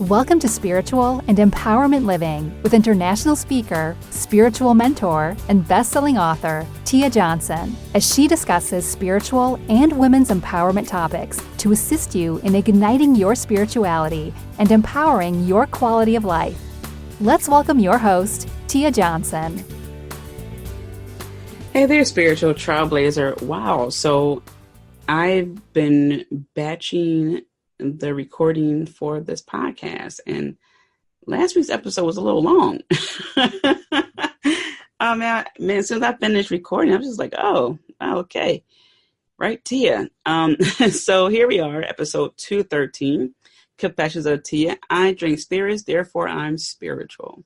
Welcome to Spiritual and Empowerment Living with international speaker, spiritual mentor, and best-selling author, Tia Johnson, as she discusses spiritual and women's empowerment topics to assist you in igniting your spirituality and empowering your quality of life. Let's welcome your host, Tia Johnson. Hey there, Spiritual Trailblazer. Wow, so I've been batching the recording for this podcast, and last week's episode was a little long. Oh man, as soon as I finished recording, I was just like, oh, okay. Right, Tia. So here we are, episode 213, Confessions of Tia. I drink spirits, therefore I'm spiritual.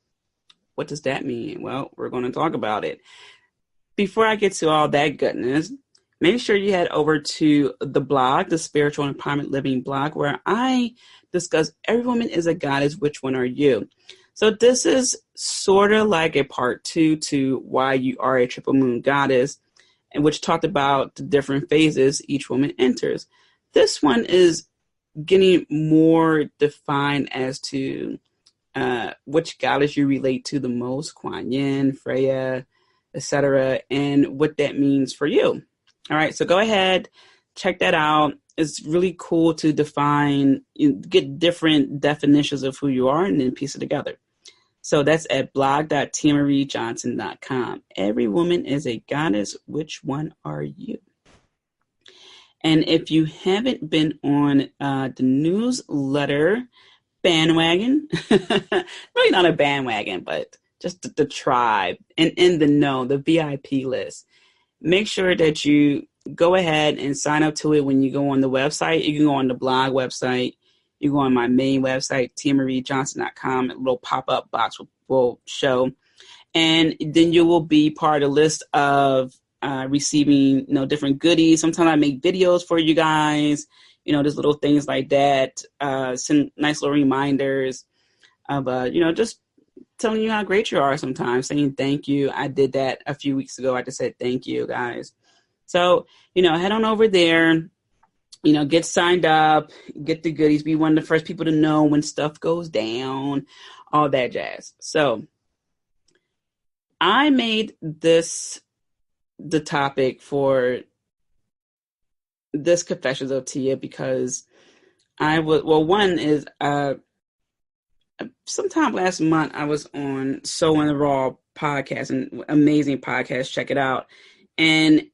What does that mean? Well, we're going to talk about it. Before I get to all that goodness, make sure you head over to the blog, the Spiritual Empowerment Living blog, where I discuss every woman is a goddess. Which one are you? So this is sort of like a part 2 to why you are a triple moon goddess, and which talked about the different phases each woman enters. This one is getting more defined as to which goddess you relate to the most, Kuan Yin, Freya, etc., and what that means for you. All right, so go ahead, check that out. It's really cool to define, get different definitions of who you are and then piece it together. So that's at blog.tiamariejohnson.com. Every woman is a goddess. Which one are you? And if you haven't been on the newsletter bandwagon, really not a bandwagon, but just the tribe and in the know, the VIP list, make sure that you go ahead and sign up to it when you go on the website. You can go on the blog website. You go on my main website, tiamariejohnson.com. A little pop-up box will show. And then you will be part of the list of receiving, different goodies. Sometimes I make videos for you guys, just little things like that. Some nice little reminders of, just telling you how great you are sometimes, saying thank you. I did that a few weeks ago. I just said thank you, guys. So, head on over there, get signed up, get the goodies, be one of the first people to know when stuff goes down, all that jazz. So I made this the topic for this Confessions of Tia because sometime last month, I was on So in the Raw podcast, an amazing podcast. Check it out. And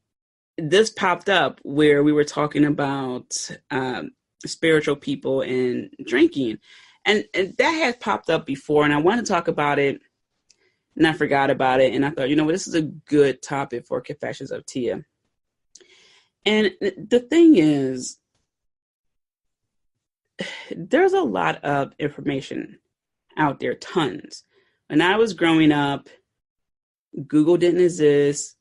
this popped up where we were talking about spiritual people and drinking. And that has popped up before, and I wanted to talk about it, and I forgot about it. And I thought, this is a good topic for Confessions of Tia. And the thing is, there's a lot of information out there, tons. When I was growing up, Google didn't exist.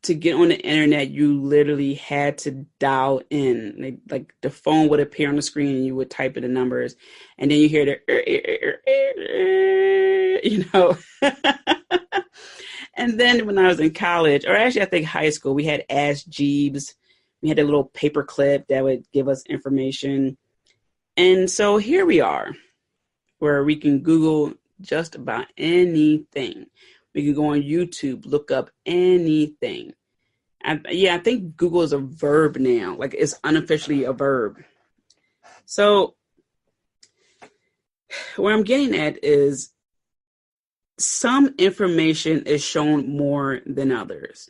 To get on the internet, you literally had to dial in. Like the phone would appear on the screen and you would type in the numbers, and then you hear the And then when I was in college, or actually I think high school, we had Ask Jeeves. We had a little paper clip that would give us information. And so here we are, where we can Google just about anything. We can go on YouTube, look up anything. I think Google is a verb now. Like, it's unofficially a verb. So what I'm getting at is some information is shown more than others,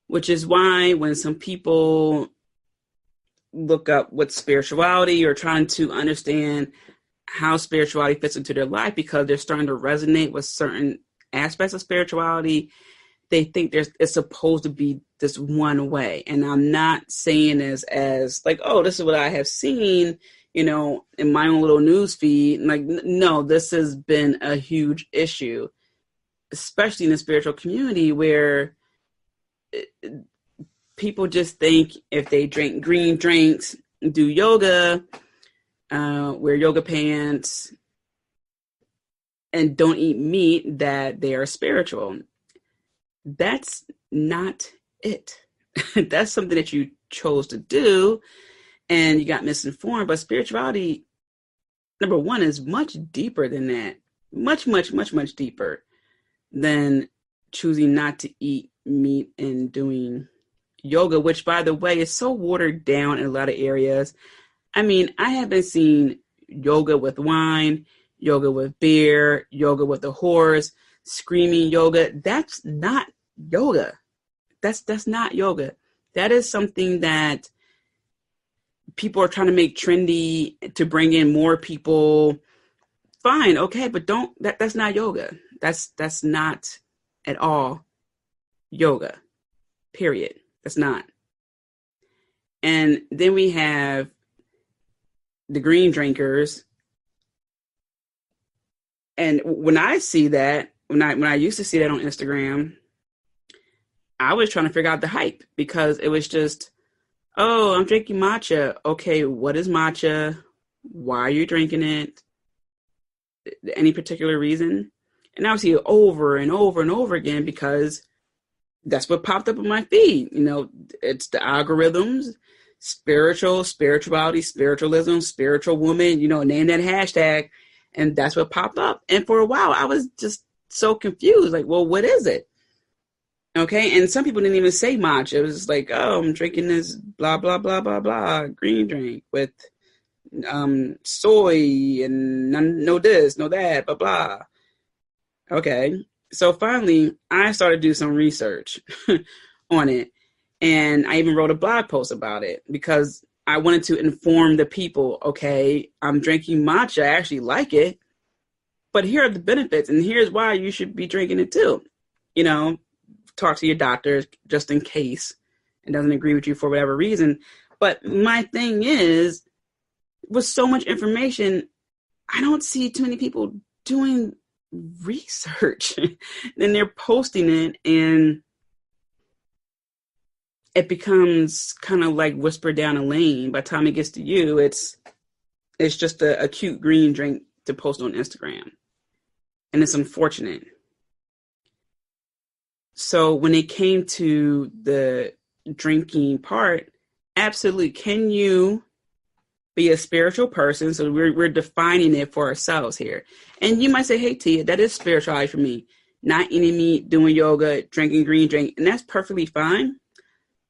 which is why when some people look up what spirituality or trying to understand how spirituality fits into their life, because they're starting to resonate with certain aspects of spirituality, they think it's supposed to be this one way. And I'm not saying this as like, oh, this is what I have seen, in my own little news feed. Like, no, this has been a huge issue, especially in the spiritual community, where people just think if they drink green drinks, do yoga, wear yoga pants, and don't eat meat, that they are spiritual. That's not it. That's something that you chose to do. and you got misinformed. But spirituality, number one, is much deeper than that. Much, much, much, much deeper than choosing not to eat meat and doing yoga, which, by the way, is so watered down in a lot of areas. I mean, I haven't seen yoga with wine, yoga with beer, yoga with a horse, screaming yoga. That's not yoga. That's not yoga. That is something that people are trying to make trendy to bring in more people. Fine, okay, but that's not yoga. That's not at all yoga. Period. That's not. And then we have the green drinkers. And when I see that, when I used to see that on Instagram, I was trying to figure out the hype, because it was just, oh, I'm drinking matcha. Okay, what is matcha? Why are you drinking it? Any particular reason? And I would see it over and over and over again, because that's what popped up on my feed. You know, it's the algorithms, spirituality, spiritualism, spiritual woman, you know, name that hashtag. And that's what popped up. And for a while, I was just so confused. Like, well, what is it? Okay. And some people didn't even say matcha. It was just like, oh, I'm drinking this blah, blah, blah, blah, blah, green drink with soy and no this, no that, blah, blah. Okay. So finally, I started to do some research on it. And I even wrote a blog post about it, because I wanted to inform the people, okay, I'm drinking matcha. I actually like it, but here are the benefits, and here's why you should be drinking it too. You know, talk to your doctor just in case it doesn't agree with you for whatever reason. But my thing is, with so much information, I don't see too many people doing research. Then they're posting it, and it becomes kind of like whispered down a lane. By the time it gets to you, it's just a cute green drink to post on Instagram. And it's unfortunate. So when it came to the drinking part, absolutely. Can you be a spiritual person? So we're defining it for ourselves here. And you might say, hey, Tia, that is spirituality for me. Not eating meat, doing yoga, drinking green drink. And that's perfectly fine.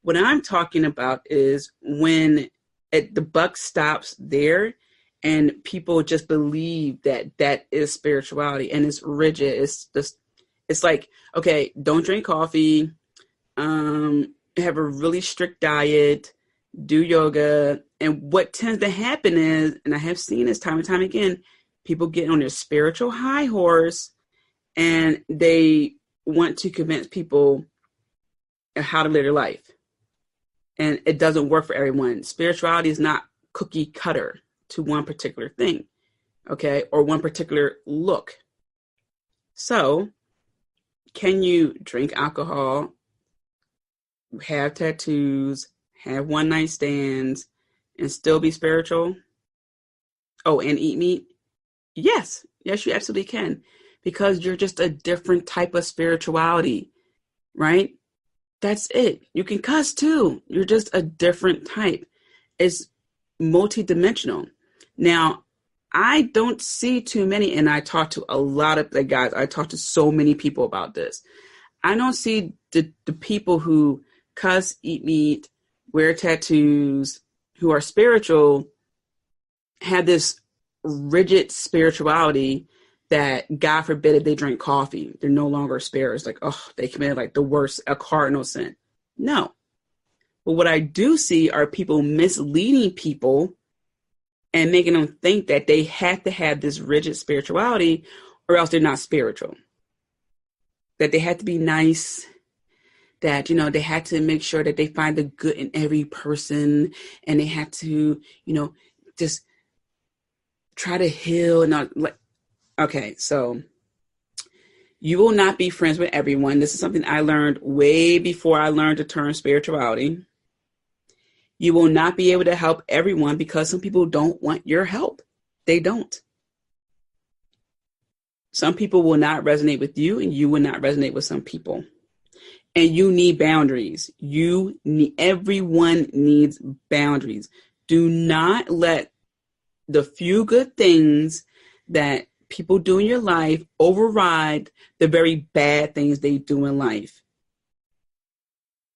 What I'm talking about is when the buck stops there and people just believe that is spirituality, and it's rigid. It's like, okay, don't drink coffee, have a really strict diet, do yoga. And what tends to happen is, and I have seen this time and time again, people get on their spiritual high horse and they want to convince people how to live their life. And it doesn't work for everyone. Spirituality is not cookie cutter to one particular thing, okay, or one particular look. So, can you drink alcohol, have tattoos, have one-night stands, and still be spiritual? Oh, and eat meat? Yes, you absolutely can, because you're just a different type of spirituality, right? That's it. You can cuss too. You're just a different type. It's multidimensional. Now, I don't see too many, and I talk to a lot of the guys. I talk to so many people about this. I don't see the people who cuss, eat meat, wear tattoos, who are spiritual, have this rigid spirituality that, God forbid, if they drink coffee, they're no longer spiritual. It's like, oh, they committed like the worst, a cardinal sin. No. But what I do see are people misleading people and making them think that they have to have this rigid spirituality or else they're not spiritual. That they have to be nice, that, you know, they had to make sure that they find the good in every person, and they had to, you know, just try to heal and not like. Okay, so you will not be friends with everyone. This is something I learned way before I learned the term spirituality. You will not be able to help everyone because some people don't want your help. They don't. Some people will not resonate with you, and you will not resonate with some people. And you need boundaries. Everyone needs boundaries. Do not let the few good things that people do in your life override the very bad things they do in life.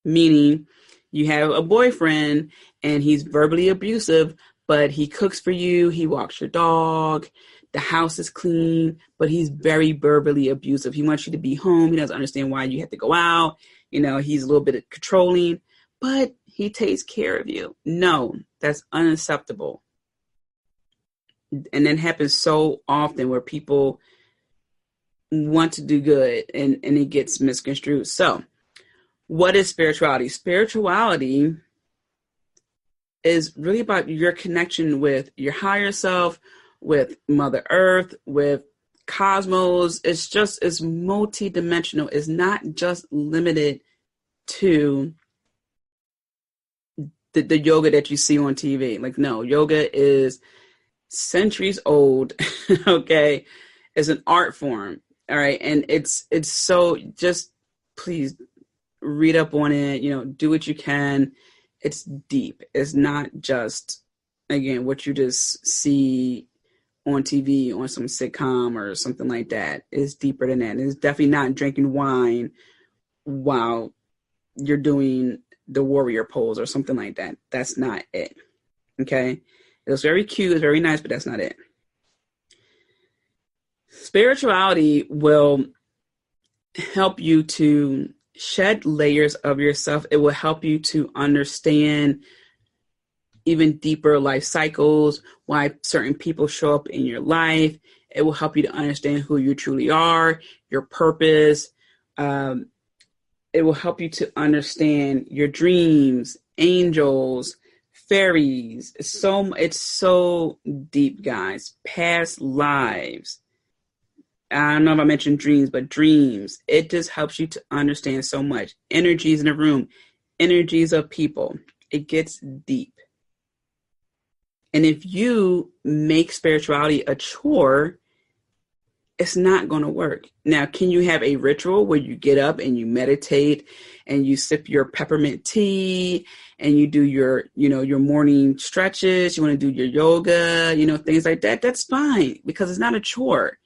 Meaning, you have a boyfriend and he's verbally abusive, but he cooks for you, he walks your dog, the house is clean, but he's very verbally abusive. He wants you to be home. He doesn't understand why you have to go out. He's a little bit controlling, but he takes care of you. No, that's unacceptable. And that happens so often where people want to do good and it gets misconstrued. So what is spirituality? Spirituality is really about your connection with your higher self, with Mother Earth, with cosmos. It's multidimensional. It's not just limited to the yoga that you see on TV. Like, no, yoga is centuries old. Okay. It's an art form. All right. And it's so, just please read up on it, do what you can. It's deep. It's not just, again, what you just see on TV, on some sitcom or something like that. It's deeper than that. It's definitely not drinking wine while you're doing the warrior pose or something like that. That's not it. Okay. It's very cute. It's very nice, but that's not it. Spirituality will help you to shed layers of yourself. It will help you to understand even deeper life cycles, why certain people show up in your life. It will help you to understand who you truly are, your purpose. It will help you to understand your dreams, angels, fairies. It's so deep, guys. Past lives. I don't know if I mentioned dreams, but dreams. It just helps you to understand so much. Energies in a room, energies of people. It gets deep. And if you make spirituality a chore, it's not going to work. Now, can you have a ritual where you get up and you meditate and you sip your peppermint tea and you do your morning stretches, you want to do your yoga, things like that? That's fine, because it's not a chore.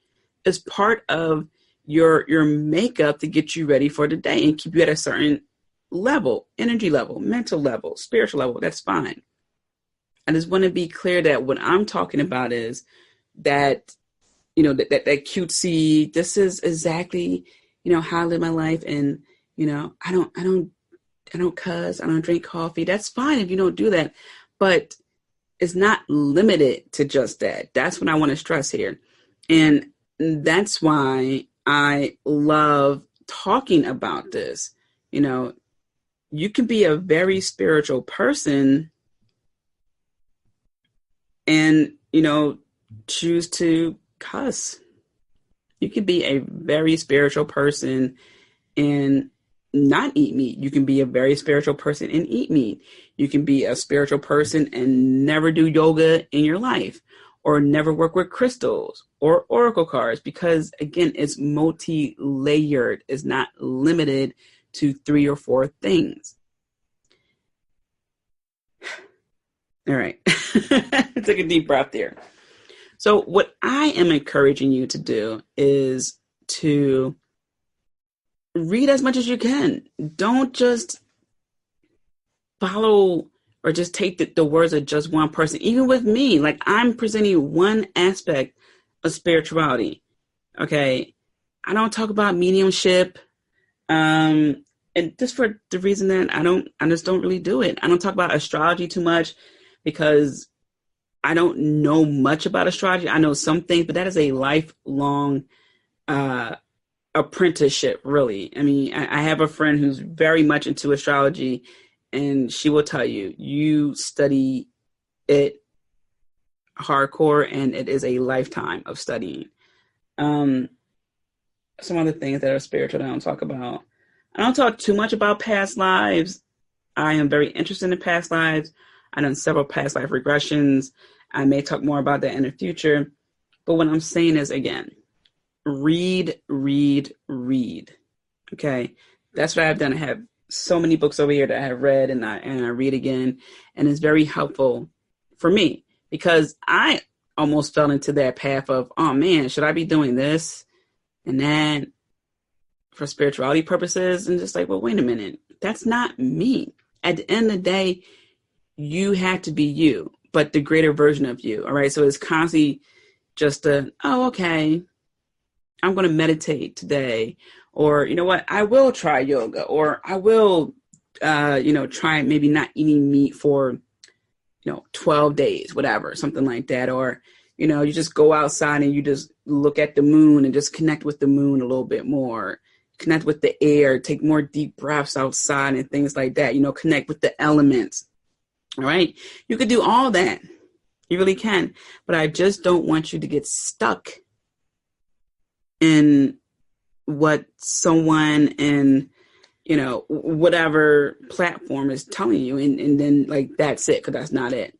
It's part of your makeup to get you ready for the day and keep you at a certain level, energy level, mental level, spiritual level. That's fine. I just want to be clear that what I'm talking about is that, that cutesy, this is exactly, how I live my life. And, I don't cuss. I don't drink coffee. That's fine if you don't do that, but it's not limited to just that. That's what I want to stress here. And that's why I love talking about this. You can be a very spiritual person and, choose to cuss. You can be a very spiritual person and not eat meat. You can be a very spiritual person and eat meat. You can be a spiritual person and never do yoga in your life, or never work with crystals or oracle cards, because again, it's multi-layered. It's not limited to 3 or 4 things. All right. Take a deep breath there. So what I am encouraging you to do is to read as much as you can. Don't just follow or just take the words of just one person. Even with me, like, I'm presenting one aspect of spirituality. Okay. I don't talk about mediumship. And just for the reason that I just don't really do it. I don't talk about astrology too much because I don't know much about astrology. I know some things, but that is a lifelong apprenticeship, really. I mean, I have a friend who's very much into astrology, and she will tell you, you study it hardcore, and it is a lifetime of studying. Some other things that are spiritual that I don't talk about. I don't talk too much about past lives. I am very interested in past lives. I've done several past life regressions. I may talk more about that in the future. But what I'm saying is, again, read. Okay. That's what I've done. I have so many books over here that I have read and I read again. And it's very helpful for me, because I almost fell into that path of, oh man, should I be doing this and that for spirituality purposes? And just like, well, wait a minute, that's not me. At the end of the day, you have to be you, but the greater version of you. All right. So it's constantly just okay, I'm going to meditate today, or, you know what, I will try yoga, or I will, try maybe not eating meat for, 12 days, whatever, something like that. Or, you just go outside and you just look at the moon and just connect with the moon a little bit more, connect with the air, take more deep breaths outside and things like that, connect with the elements. All right. You could do all that. You really can. But I just don't want you to get stuck in what someone in, whatever platform is telling you. And then like, that's it, because that's not it.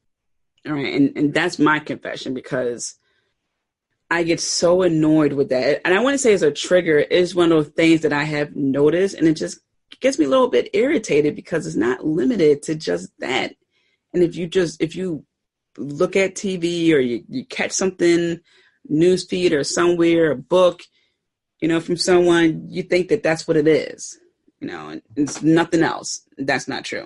All right. And that's my confession, because I get so annoyed with that. And I want to say it's a trigger. It's one of those things that I have noticed, and it just gets me a little bit irritated, because it's not limited to just that. And if you look at TV, or you catch something, newsfeed or somewhere, a book, from someone, you think that that's what it is, and it's nothing else. That's not true.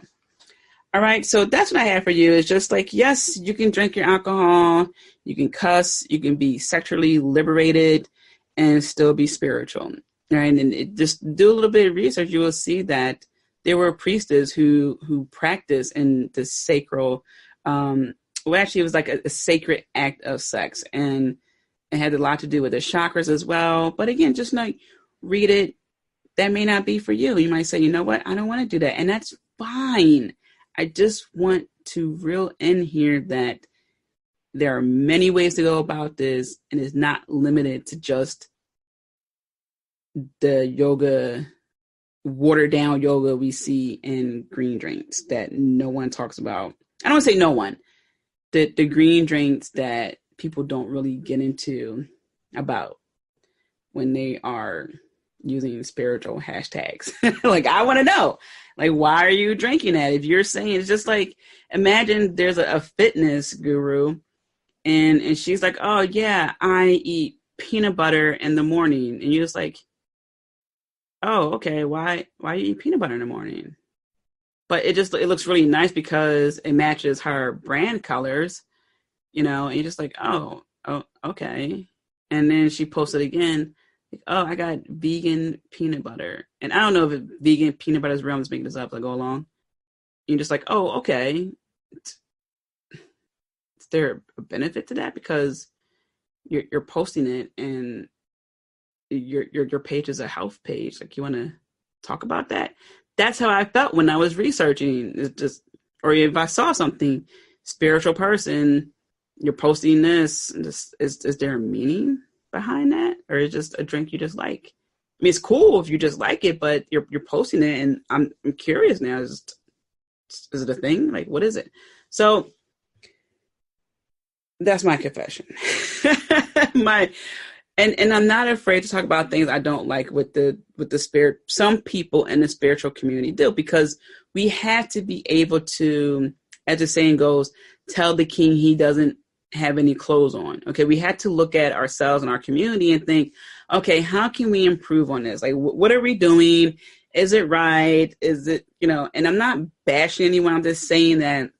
All right. So that's what I have for you. It's just like, yes, you can drink your alcohol, you can cuss, you can be sexually liberated and still be spiritual. Right. And just do a little bit of research. You will see that there were priestesses who practiced in the sacral, actually it was like a sacred act of sex, and it had a lot to do with the chakras as well. But again, just like read it. That may not be for you. You might say, you know what? I don't want to do that. And that's fine. I just want to reel in here that there are many ways to go about this, and it's not limited to just the yoga, watered down yoga we see in green drinks that no one talks about. I don't want to say no one. The green drinks that people don't really get into about when they are using spiritual hashtags. Like, I want to know, like, why are you drinking that? If you're saying, it's just like, imagine there's a fitness guru and she's like, oh yeah, I eat peanut butter in the morning. And you're just like, oh, okay. Why you eat peanut butter in the morning? But it looks really nice because it matches her brand colors, and you're just like, oh, okay. And then she posted again, like, oh, I got vegan peanut butter. And I don't know if vegan peanut butter is real. I'm just making this up as I go along. You're just like, oh, okay. Is there a benefit to that? Because you're posting it and your page is a health page. Like, you want to talk about that? That's how I felt when I was researching. It's just, or if I saw something, spiritual person, you're posting this, is there a meaning behind that? Or is it just a drink you just like? I mean, it's cool if you just like it, but you're posting it, and I'm curious now. Is it a thing? Like, what is it? So that's my confession. And I'm not afraid to talk about things I don't like with the spirit. Some people in the spiritual community do, because we have to be able to, as the saying goes, tell the king he doesn't have any clothes on. Okay, we had to look at ourselves and our community and think, okay, how can we improve on this? Like, what are we doing? Is it right? Is it, and I'm not bashing anyone. I'm just saying that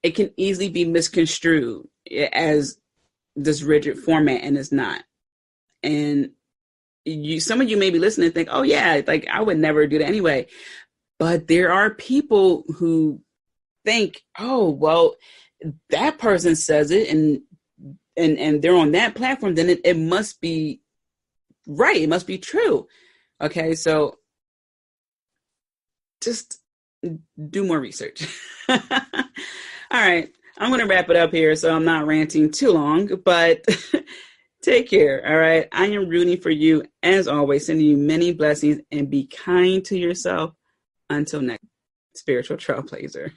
it can easily be misconstrued as this rigid format, and it's not. And some of you may be listening and think, oh yeah, like I would never do that anyway. But there are people who think, oh, well, that person says it and they're on that platform, then it must be right. It must be true. Okay. So just do more research. All right. I'm going to wrap it up here so I'm not ranting too long, but take care. All right. I am rooting for you as always, sending you many blessings, and be kind to yourself. Until next, Spiritual Trailblazer.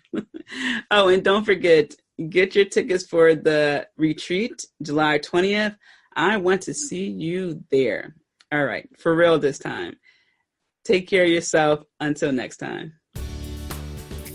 Oh, and don't forget, get your tickets for the retreat, July 20th. I want to see you there. All right. For real this time. Take care of yourself. Until next time.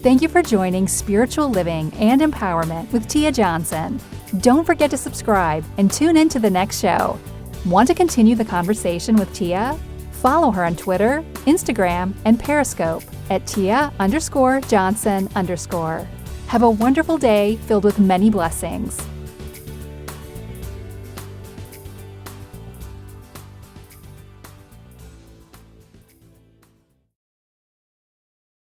Thank you for joining Spiritual Living and Empowerment with Tia Johnson. Don't forget to subscribe and tune in to the next show. Want to continue the conversation with Tia? Follow her on Twitter, Instagram, and Periscope at Tia_Johnson_. Have a wonderful day filled with many blessings.